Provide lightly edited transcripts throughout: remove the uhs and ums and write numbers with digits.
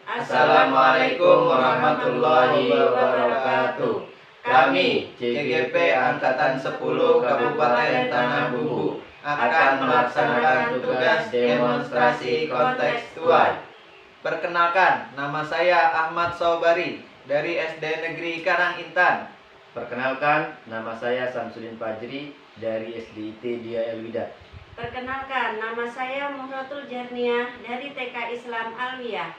Assalamualaikum warahmatullahi wabarakatuh. Kami CGP Angkatan 10 Kabupaten Tanah Bumbu akan melaksanakan tugas demonstrasi kontekstual. Perkenalkan, nama saya Ahmad Saubari dari SD Negeri Karangintan. Perkenalkan, nama saya Samsudin Fajri dari SDIT Dia Elwida. Perkenalkan, nama saya Muhratul Jarniah dari TK Islam Alwiyah.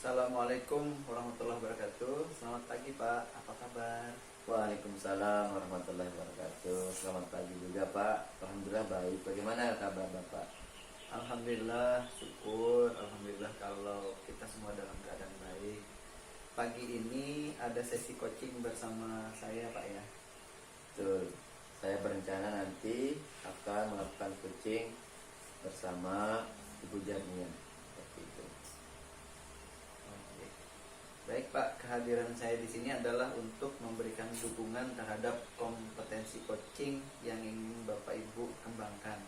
Assalamualaikum warahmatullahi wabarakatuh. Selamat pagi Pak, apa kabar? Waalaikumsalam warahmatullahi wabarakatuh. Selamat pagi juga Pak. Alhamdulillah baik. Bagaimana kabar Bapak? Alhamdulillah, syukur. Alhamdulillah kalau kita semua dalam keadaan baik. Pagi ini ada sesi coaching bersama saya Pak ya. Betul. Saya berencana nanti akan melakukan coaching bersama Ibu Jarniah. Seperti itu. Oke. Baik Pak, kehadiran saya di sini adalah untuk memberikan dukungan terhadap kompetensi coaching yang ingin Bapak Ibu kembangkan.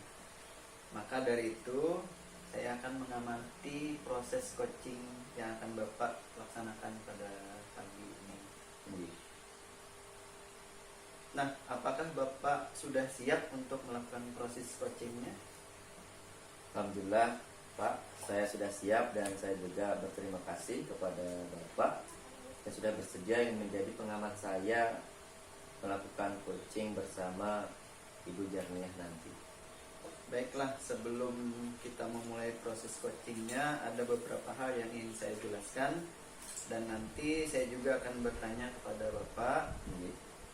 Maka dari itu, saya akan mengamati proses coaching yang akan Bapak laksanakan pada pagi ini. Nah, apakah Bapak sudah siap untuk melakukan proses coachingnya? Alhamdulillah Pak, saya sudah siap dan saya juga berterima kasih kepada Bapak yang sudah bersedia yang menjadi pengamat saya melakukan coaching bersama Ibu Jarniah nanti. Baiklah, sebelum kita memulai proses coachingnya, ada beberapa hal yang ingin saya jelaskan dan nanti saya juga akan bertanya kepada Bapak.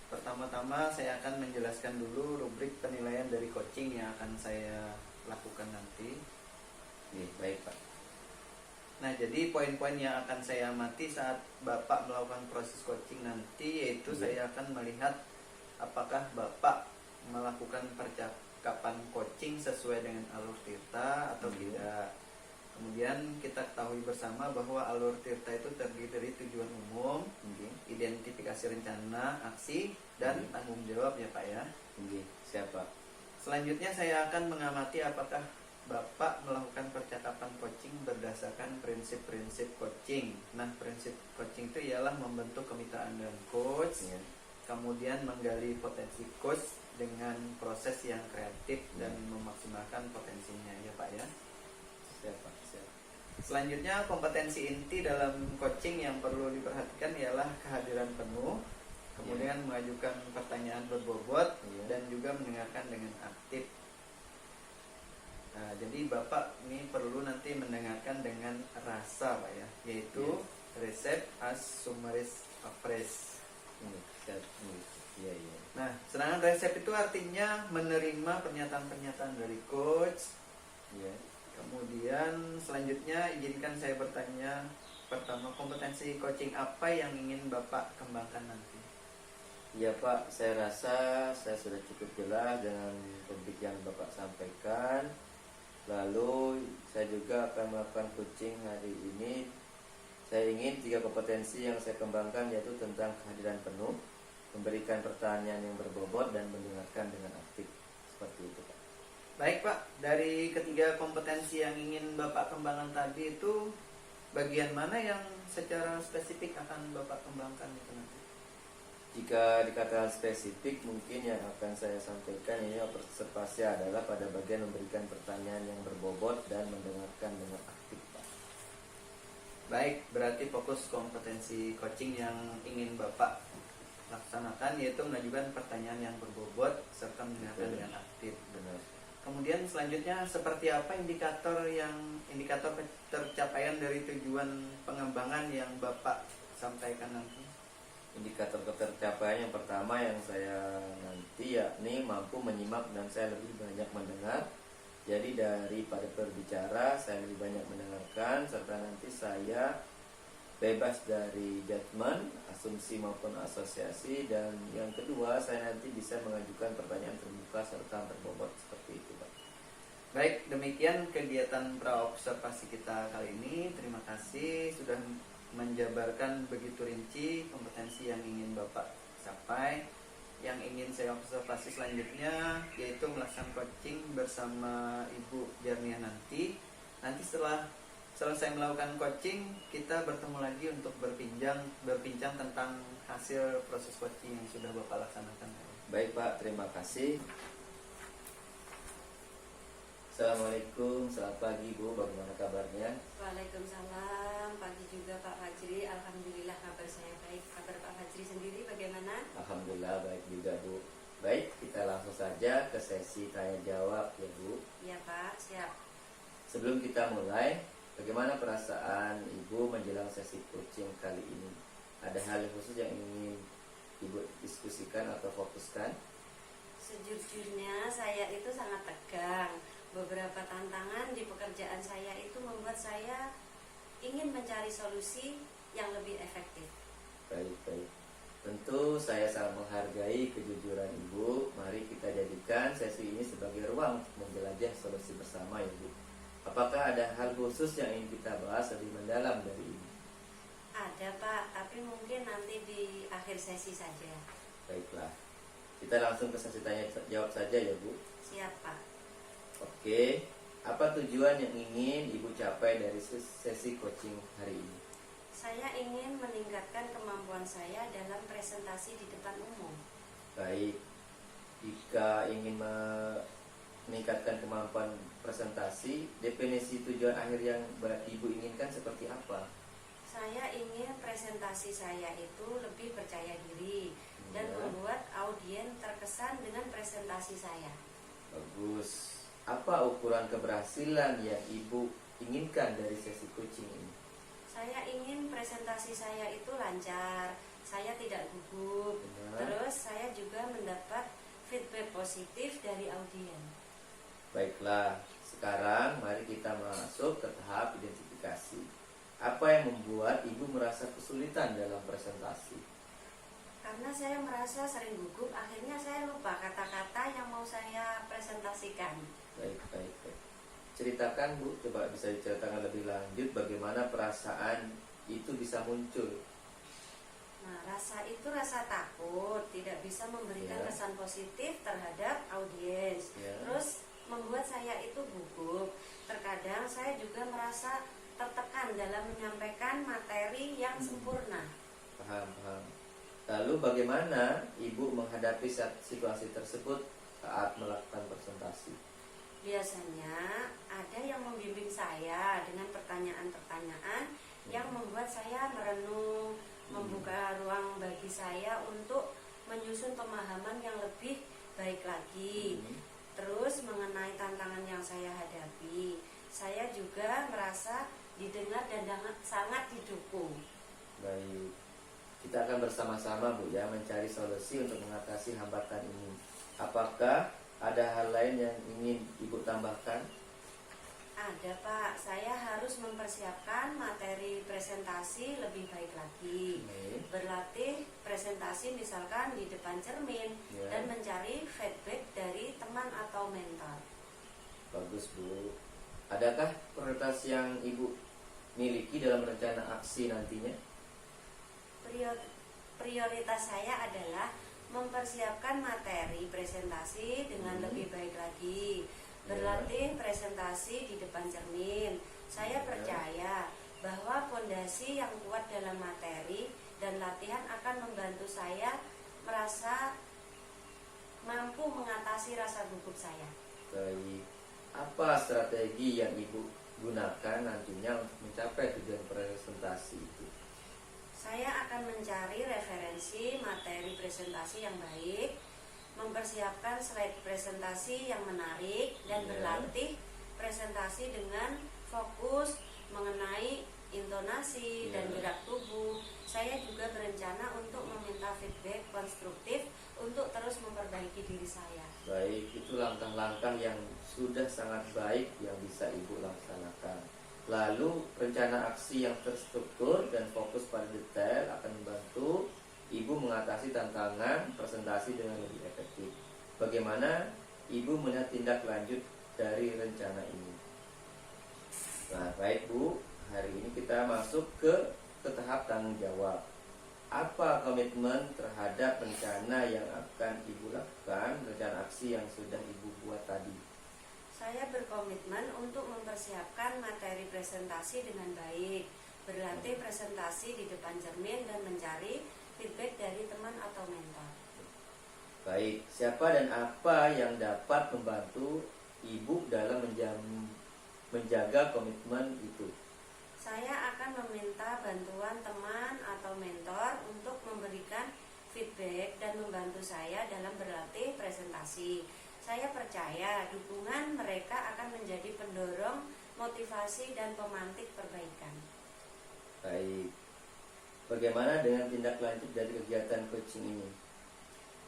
Pertama-tama saya akan menjelaskan dulu rubrik penilaian dari coaching yang akan saya lakukan nanti. Baik Pak. Nah, jadi poin-poin yang akan saya amati saat Bapak melakukan proses coaching nanti, yaitu saya akan melihat apakah Bapak melakukan percakapan coaching sesuai dengan alur tirta atau tidak. Kemudian kita ketahui bersama bahwa alur tirta itu terdiri dari tujuan umum, identifikasi rencana, aksi, dan tanggung jawab ya Pak ya. Siapa? Selanjutnya saya akan mengamati apakah Bapak melakukan percakapan coaching berdasarkan prinsip-prinsip coaching. Nah, prinsip coaching itu ialah membentuk kemitraan dengan coach, kemudian menggali potensi coach dengan proses yang kreatif dan memaksimalkan potensinya ya Pak ya. Siapa? Selanjutnya, kompetensi inti dalam coaching yang perlu diperhatikan ialah kehadiran penuh, kemudian mengajukan pertanyaan berbobot, dan juga mendengarkan dengan aktif. Nah, jadi Bapak ini perlu nanti mendengarkan dengan rasa Pak ya, yaitu receive as summaris appraise. Nah, sedangkan receive itu artinya menerima pernyataan-pernyataan dari coach. Kemudian selanjutnya izinkan saya bertanya, pertama, kompetensi coaching apa yang ingin Bapak kembangkan nanti? Ya Pak, saya rasa saya sudah cukup jelas dengan topik yang Bapak sampaikan. Lalu saya juga akan melakukan coaching hari ini. Saya ingin 3 kompetensi yang saya kembangkan, yaitu tentang kehadiran penuh, memberikan pertanyaan yang berbobot, dan mendengarkan dengan aktif. Seperti itu Pak. Baik Pak, dari ketiga kompetensi yang ingin Bapak kembangkan tadi itu, bagian mana yang secara spesifik akan Bapak kembangkan itu nanti? Jika dikatakan spesifik, mungkin yang akan saya sampaikan ini observasi adalah pada bagian memberikan pertanyaan yang berbobot dan mendengarkan dengan aktif Pak. Baik, berarti fokus kompetensi coaching yang ingin Bapak laksanakan yaitu mengajukan pertanyaan yang berbobot serta mendengarkan dengan aktif. Benar. Kemudian selanjutnya, seperti apa indikator tercapaian dari tujuan pengembangan yang Bapak sampaikan nanti? Indikator ketercapaian yang pertama yang saya nanti yakni mampu menyimak dan saya lebih banyak mendengar. Jadi daripada berbicara saya lebih banyak mendengarkan, serta nanti saya bebas dari judgement, asumsi maupun asosiasi. Dan yang kedua, saya nanti bisa mengajukan pertanyaan terbuka serta berbobot. Seperti itu Pak. Baik, demikian kegiatan praobservasi kita kali ini. Terima kasih sudah menjabarkan begitu rinci kompetensi yang ingin Bapak capai. Yang ingin saya observasi selanjutnya yaitu melaksanakan coaching bersama Ibu Jarniah nanti. Nanti setelah selesai melakukan coaching, kita bertemu lagi untuk berbincang tentang hasil proses coaching yang sudah Bapak laksanakan. Baik Pak, terima kasih. Assalamualaikum, selamat pagi Bu, bagaimana kabarnya? Waalaikumsalam, pagi juga Pak Fajri. Alhamdulillah kabar saya baik. Kabar Pak Fajri sendiri bagaimana? Alhamdulillah baik juga Bu. Baik, kita langsung saja ke sesi tanya jawab ya Bu. Iya Pak, siap. Sebelum kita mulai, bagaimana perasaan Ibu menjelang sesi coaching kali ini? Ada hal yang khusus yang ingin Ibu diskusikan atau fokuskan? Sejujurnya saya itu sangat tegang. Beberapa tantangan di pekerjaan saya itu membuat saya ingin mencari solusi yang lebih efektif. Baik. Tentu saya sangat menghargai kejujuran Ibu. Mari kita jadikan sesi ini sebagai ruang untuk menjelajah solusi bersama ya Bu. Apakah ada hal khusus yang ingin kita bahas lebih mendalam dari ini? Ada Pak, tapi mungkin nanti di akhir sesi saja. Baiklah, kita langsung ke sesi tanya jawab saja ya Bu. Siap Pak. Oke, apa tujuan yang ingin Ibu capai dari sesi coaching hari ini? Saya ingin meningkatkan kemampuan saya dalam presentasi di depan umum. Baik, jika ingin meningkatkan kemampuan presentasi, definisi tujuan akhir yang Ibu inginkan seperti apa? Saya ingin presentasi saya itu lebih percaya diri dan Ya. membuat audiens terkesan dengan presentasi saya. Bagus. Apa ukuran keberhasilan yang Ibu inginkan dari sesi coaching ini? Saya ingin presentasi saya itu lancar, saya tidak gugup. Benar. Terus saya juga mendapat feedback positif dari audiens. Baiklah, sekarang mari kita masuk ke tahap identifikasi. Apa yang membuat Ibu merasa kesulitan dalam presentasi? Karena saya merasa sering gugup, akhirnya saya lupa kata-kata yang mau saya presentasikan. Baik. Ceritakan Bu, coba bisa diceritakan lebih lanjut bagaimana perasaan itu bisa muncul. Nah, rasa itu rasa takut, tidak bisa memberikan Ya. kesan positif terhadap audiens. Ya. Terus membuat saya itu gugup. Terkadang saya juga merasa tertekan dalam menyampaikan materi yang sempurna. Paham. Lalu bagaimana Ibu menghadapi situasi tersebut saat melakukan presentasi? Biasanya ada yang membimbing saya dengan pertanyaan-pertanyaan yang membuat saya merenung, membuka ruang bagi saya untuk menyusun pemahaman yang lebih baik lagi. Terus mengenai tantangan yang saya hadapi, saya juga merasa didengar dan sangat didukung. Baik, kita akan bersama-sama Bu ya mencari solusi untuk mengatasi hambatan ini. Apakah ada hal lain yang ingin Ibu tambahkan? Ada Pak, saya harus mempersiapkan materi presentasi lebih baik lagi. Berlatih presentasi misalkan di depan cermin Ya. dan mencari feedback dari teman atau mentor. Bagus Bu. Adakah prioritas yang Ibu miliki dalam rencana aksi nantinya? Prioritas saya adalah mempersiapkan materi presentasi dengan lebih baik lagi. Berlatih presentasi di depan cermin. Saya percaya bahwa fondasi yang kuat dalam materi dan latihan akan membantu saya merasa mampu mengatasi rasa gugup saya. Baik. Apa strategi yang Ibu gunakan nantinya untuk mencapai tujuan presentasi itu? Saya akan mencari referensi materi presentasi yang baik, mempersiapkan slide presentasi yang menarik, dan berlatih presentasi dengan fokus mengenai intonasi dan gerak tubuh. Saya juga berencana untuk meminta feedback konstruktif untuk terus memperbaiki diri saya. Baik, itu langkah-langkah yang sudah sangat baik yang bisa Ibu laksanakan. Lalu rencana aksi yang terstruktur dan fokus pada detail akan membantu Ibu mengatasi tantangan presentasi dengan lebih efektif. Bagaimana Ibu melihat tindak lanjut dari rencana ini? Nah, baik Bu, hari ini kita masuk ke tahap tanggung jawab. Apa komitmen terhadap rencana yang akan Ibu lakukan, rencana aksi yang sudah Ibu buat tadi? Saya berkomitmen untuk mempersiapkan materi presentasi dengan baik, berlatih presentasi di depan cermin dan mencari feedback dari teman atau mentor. Baik, siapa dan apa yang dapat membantu Ibu dalam menjaga komitmen itu? Saya akan meminta bantuan teman atau mentor untuk memberikan feedback dan membantu saya dalam berlatih presentasi. Saya percaya dukungan mereka akan menjadi pendorong, motivasi, dan pemantik perbaikan. Baik, bagaimana dengan tindak lanjut dari kegiatan coaching ini?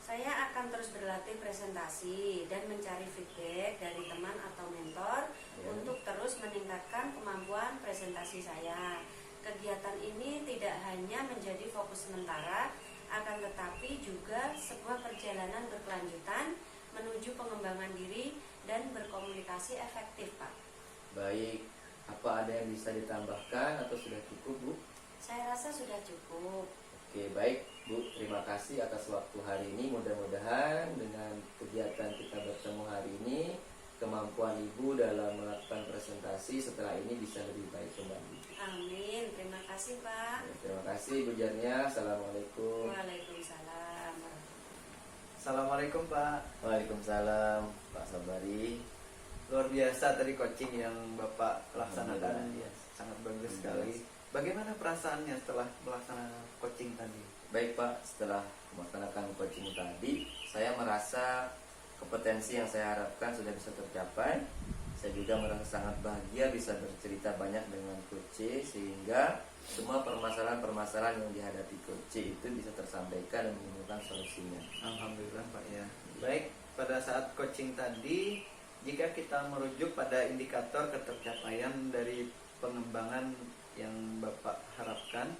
Saya akan terus berlatih presentasi dan mencari feedback dari teman atau mentor untuk terus meningkatkan kemampuan presentasi saya. Kegiatan ini tidak hanya menjadi fokus sementara, akan tetapi juga sebuah perjalanan berkelanjutan menuju pengembangan diri dan berkomunikasi efektif, Pak. Baik, apa ada yang bisa ditambahkan atau sudah cukup, Bu? Saya rasa sudah cukup. Oke, baik Bu, terima kasih atas waktu hari ini. Mudah-mudahan dengan kegiatan kita bertemu hari ini, kemampuan Ibu dalam melakukan presentasi setelah ini bisa lebih baik kembali. Amin. Terima kasih, Pak. Terima kasih Bu Jarnia. Assalamualaikum. Waalaikumsalam. Assalamualaikum Pak. Waalaikumsalam Pak Sabari. Luar biasa tadi coaching yang Bapak laksanakan. Alhamdulillah. Sangat bagus sekali. Bagaimana perasaannya setelah melaksanakan coaching tadi? Baik Pak, setelah melaksanakan coaching tadi, saya merasa kompetensi yang saya harapkan sudah bisa tercapai. Saya juga merasa sangat bahagia bisa bercerita banyak dengan Coach C, sehingga semua permasalahan-permasalahan yang dihadapi Coach C itu bisa tersampaikan dan menemukan solusinya. Alhamdulillah Pak ya. Baik, pada saat coaching tadi, jika kita merujuk pada indikator ketercapaian dari pengembangan yang Bapak harapkan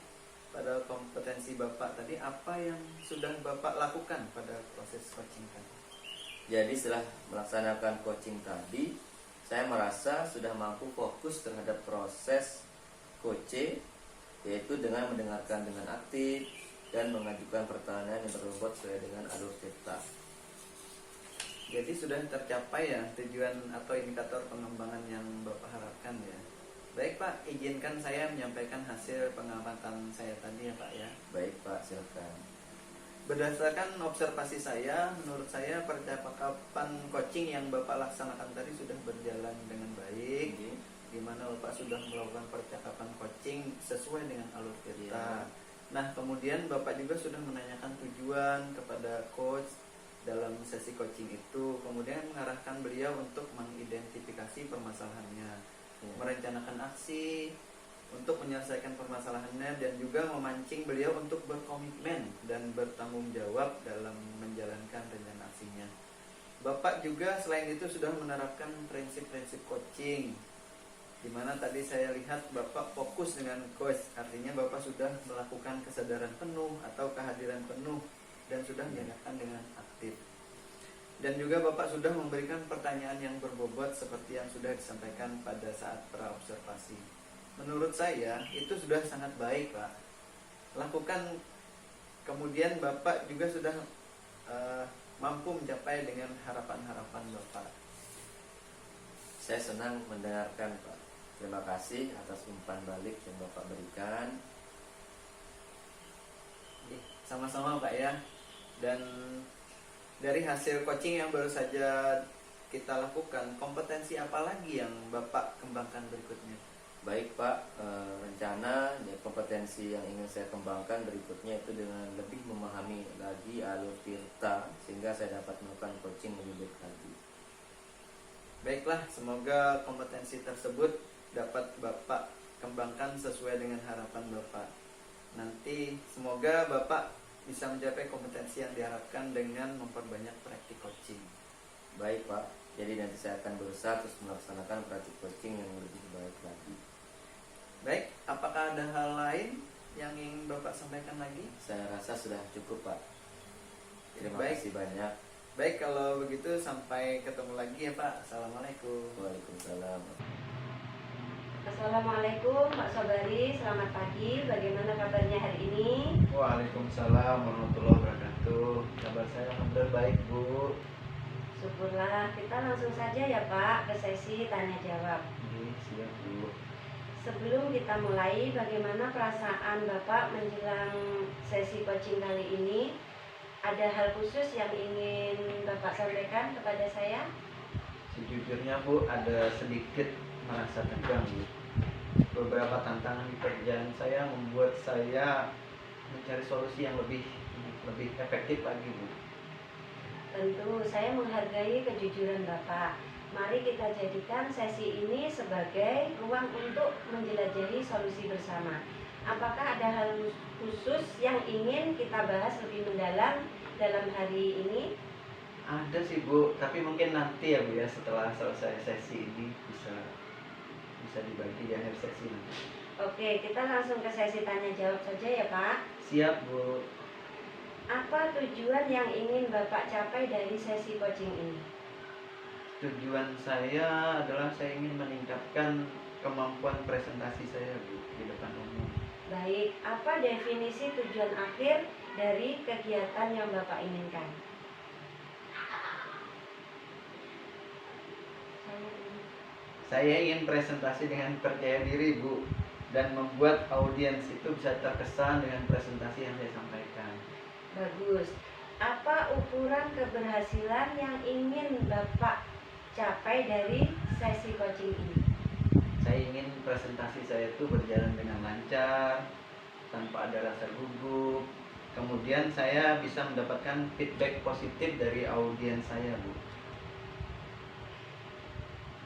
pada kompetensi Bapak tadi, apa yang sudah Bapak lakukan pada proses coaching tadi? Jadi setelah melaksanakan coaching tadi, saya merasa sudah mampu fokus terhadap proses Coach C, yaitu dengan mendengarkan dengan aktif dan mengajukan pertanyaan yang berbobot sesuai dengan alur cerita. Jadi sudah tercapai ya tujuan atau indikator pengembangan yang Bapak harapkan ya. Baik Pak, izinkan saya menyampaikan hasil pengamatan saya tadi ya Pak ya. Baik Pak, silakan. Berdasarkan observasi saya, menurut saya percakapan coaching yang Bapak laksanakan tadi sudah berjalan dengan baik, di mana Bapak sudah melakukan percakapan coaching sesuai dengan alur cerita. Nah, kemudian Bapak juga sudah menanyakan tujuan kepada coach dalam sesi coaching itu, kemudian mengarahkan beliau untuk mengidentifikasi permasalahannya, merencanakan aksi untuk menyelesaikan permasalahannya, dan juga memancing beliau untuk berkomitmen dan bertanggung jawab dalam menjalankan rencana aksinya. Bapak juga selain itu sudah menerapkan prinsip-prinsip coaching, di mana tadi saya lihat Bapak fokus dengan coach, artinya Bapak sudah melakukan kesadaran penuh atau kehadiran penuh dan sudah menyatakan dengan aktif. Dan juga Bapak sudah memberikan pertanyaan yang berbobot seperti yang sudah disampaikan pada saat praobservasi. Menurut saya itu sudah sangat baik Pak. Lakukan, kemudian Bapak juga sudah mampu mencapai dengan harapan-harapan Bapak. Saya senang mendengarkan Pak. Terima kasih atas umpan balik yang Bapak berikan. Sama-sama Pak ya. Dan dari hasil coaching yang baru saja kita lakukan, kompetensi apa lagi yang Bapak kembangkan berikutnya? Baik Pak, rencana ya, kompetensi yang ingin saya kembangkan berikutnya itu dengan lebih memahami lagi alur tirta, sehingga saya dapat melakukan coaching lebih baik lagi. Baiklah, semoga kompetensi tersebut dapat Bapak kembangkan sesuai dengan harapan Bapak. Nanti semoga Bapak bisa mencapai kompetensi yang diharapkan dengan memperbanyak praktik coaching. Baik Pak, jadi nanti saya akan berusaha terus melaksanakan praktik coaching yang lebih baik lagi. Baik, apakah ada hal lain yang ingin Bapak sampaikan lagi? Saya rasa sudah cukup Pak. Terima Baik. kasih banyak. Baik, kalau begitu sampai ketemu lagi ya Pak. Assalamualaikum. Waalaikumsalam. Assalamualaikum Pak Sabari, selamat pagi. Bagaimana kabarnya hari ini? Waalaikumsalam warahmatullahi wabarakatuh. Kabar saya alhamdulillah baik Bu. Syukurlah, kita langsung saja ya Pak ke sesi tanya jawab. Siap Bu. Sebelum kita mulai, bagaimana perasaan Bapak menjelang sesi coaching kali ini? Ada hal khusus yang ingin Bapak sampaikan kepada saya? Sejujurnya Bu, ada sedikit merasa tegang Bu. Beberapa tantangan di kerjaan saya membuat saya mencari solusi yang lebih efektif lagi Bu. Tentu, saya menghargai kejujuran Bapak. Mari kita jadikan sesi ini sebagai ruang untuk menjelajahi solusi bersama. Apakah ada hal khusus yang ingin kita bahas lebih mendalam dalam hari ini? Ada sih Bu, tapi mungkin nanti ya Bu ya, setelah selesai sesi ini bisa dibagi di akhir sesi nanti. Oke, kita langsung ke sesi tanya jawab saja ya Pak. Siap Bu. Apa tujuan yang ingin Bapak capai dari sesi coaching ini? Tujuan saya adalah saya ingin meningkatkan kemampuan presentasi saya Bu di depan umum. Baik, apa definisi tujuan akhir dari kegiatan yang Bapak inginkan? Saya ingin presentasi dengan percaya diri Bu, dan membuat audiens itu bisa terkesan dengan presentasi yang saya sampaikan. Bagus. Apa ukuran keberhasilan yang ingin Bapak capai dari sesi coaching ini? Saya ingin presentasi saya itu berjalan dengan lancar, tanpa ada rasa gugup. Kemudian saya bisa mendapatkan feedback positif dari audiens saya Bu.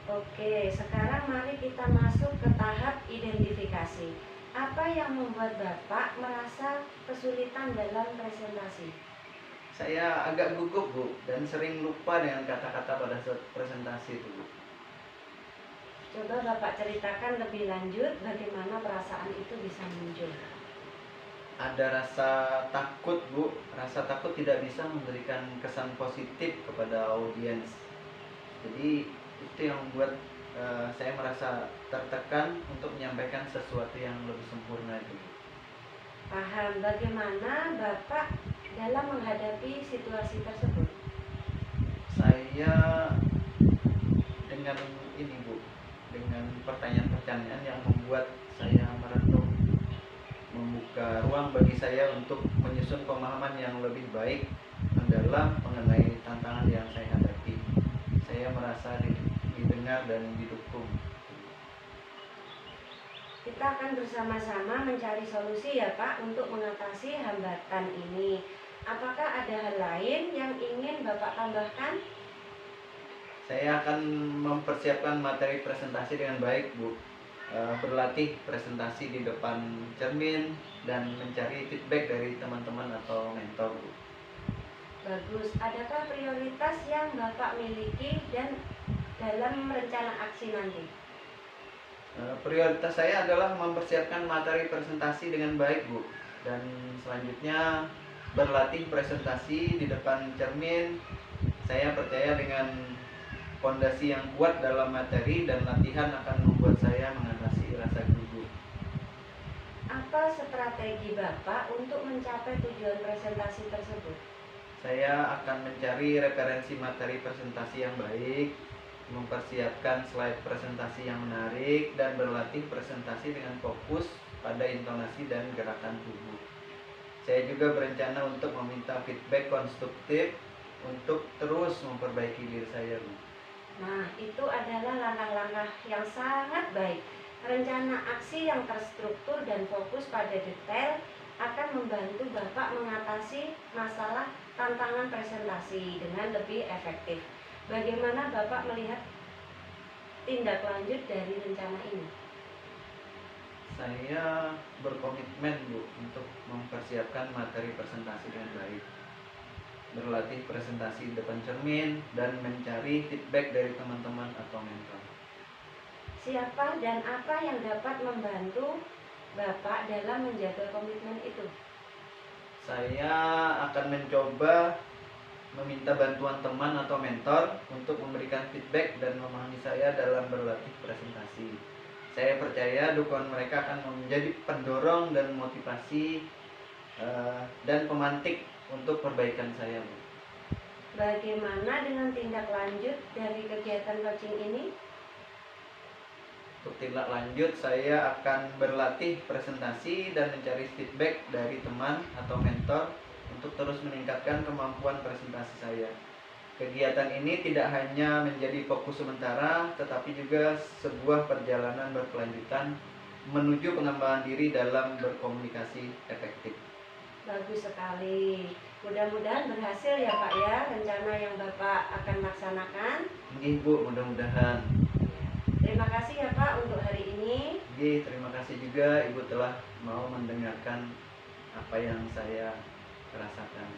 Oke, sekarang mari kita masuk ke tahap identifikasi. Apa yang membuat Bapak merasa kesulitan dalam presentasi? Saya agak gugup Bu, dan sering lupa dengan kata-kata pada saat presentasi itu Bu. Coba Bapak ceritakan lebih lanjut bagaimana perasaan itu bisa muncul. Ada rasa takut Bu, rasa takut tidak bisa memberikan kesan positif kepada audiens. Jadi itu yang membuat saya merasa tertekan untuk menyampaikan sesuatu yang lebih sempurna itu. Paham. Bagaimana Bapak dalam menghadapi situasi tersebut? Saya dengan ini Bu, dengan pertanyaan-pertanyaan yang membuat saya merenung, membuka ruang bagi saya untuk menyusun pemahaman yang lebih baik mendalam mengenai tantangan yang saya hadapi. Saya merasa didengar dan didukung. Kita akan bersama-sama mencari solusi ya Pak untuk mengatasi hambatan ini. Apakah ada hal lain yang ingin Bapak tambahkan? Saya akan mempersiapkan materi presentasi dengan baik Bu. Berlatih presentasi di depan cermin dan mencari feedback dari teman-teman atau mentor Bu. Bagus. Adakah prioritas yang Bapak miliki dan dalam rencana aksi nanti? Prioritas saya adalah mempersiapkan materi presentasi dengan baik Bu, dan selanjutnya berlatih presentasi di depan cermin. Saya percaya dengan fondasi yang kuat dalam materi dan latihan akan membuat saya mengatasi rasa gugup. Apa strategi Bapak untuk mencapai tujuan presentasi tersebut? Saya akan mencari referensi materi presentasi yang baik, mempersiapkan slide presentasi yang menarik, dan berlatih presentasi dengan fokus pada intonasi dan gerakan tubuh. Saya juga berencana untuk meminta feedback konstruktif untuk terus memperbaiki diri saya Bu. Nah, itu adalah langkah-langkah yang sangat baik. Rencana aksi yang terstruktur dan fokus pada detail akan membantu Bapak mengatasi masalah tantangan presentasi dengan lebih efektif. Bagaimana Bapak melihat tindak lanjut dari rencana ini? Saya berkomitmen Bu untuk mempersiapkan materi presentasi dengan baik, berlatih presentasi di depan cermin, dan mencari feedback dari teman-teman atau mentor. Siapa dan apa yang dapat membantu Bapak dalam menjaga komitmen itu? Saya akan mencoba meminta bantuan teman atau mentor untuk memberikan feedback dan memahami saya dalam berlatih presentasi. Saya percaya dukungan mereka akan menjadi pendorong dan motivasi dan pemantik untuk perbaikan saya Bu. Bagaimana dengan tindak lanjut dari kegiatan coaching ini? Untuk tindak lanjut, saya akan berlatih presentasi dan mencari feedback dari teman atau mentor untuk terus meningkatkan kemampuan presentasi saya. Kegiatan ini tidak hanya menjadi fokus sementara, tetapi juga sebuah perjalanan berkelanjutan menuju pengembangan diri dalam berkomunikasi efektif. Bagus sekali. Mudah-mudahan berhasil ya Pak ya rencana yang Bapak akan laksanakan. Nggih Bu, mudah-mudahan. Terima kasih ya Pak untuk hari ini. Nggih, terima kasih juga Ibu telah mau mendengarkan apa yang saya rasakan.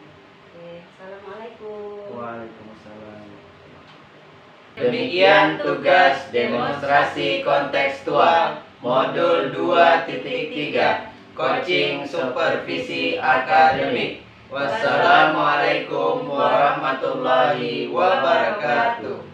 Oke, Assalamualaikum. Waalaikumsalam. Demikian tugas demonstrasi kontekstual modul 2.3 coaching supervisi akademik. Wassalamualaikum warahmatullahi wabarakatuh.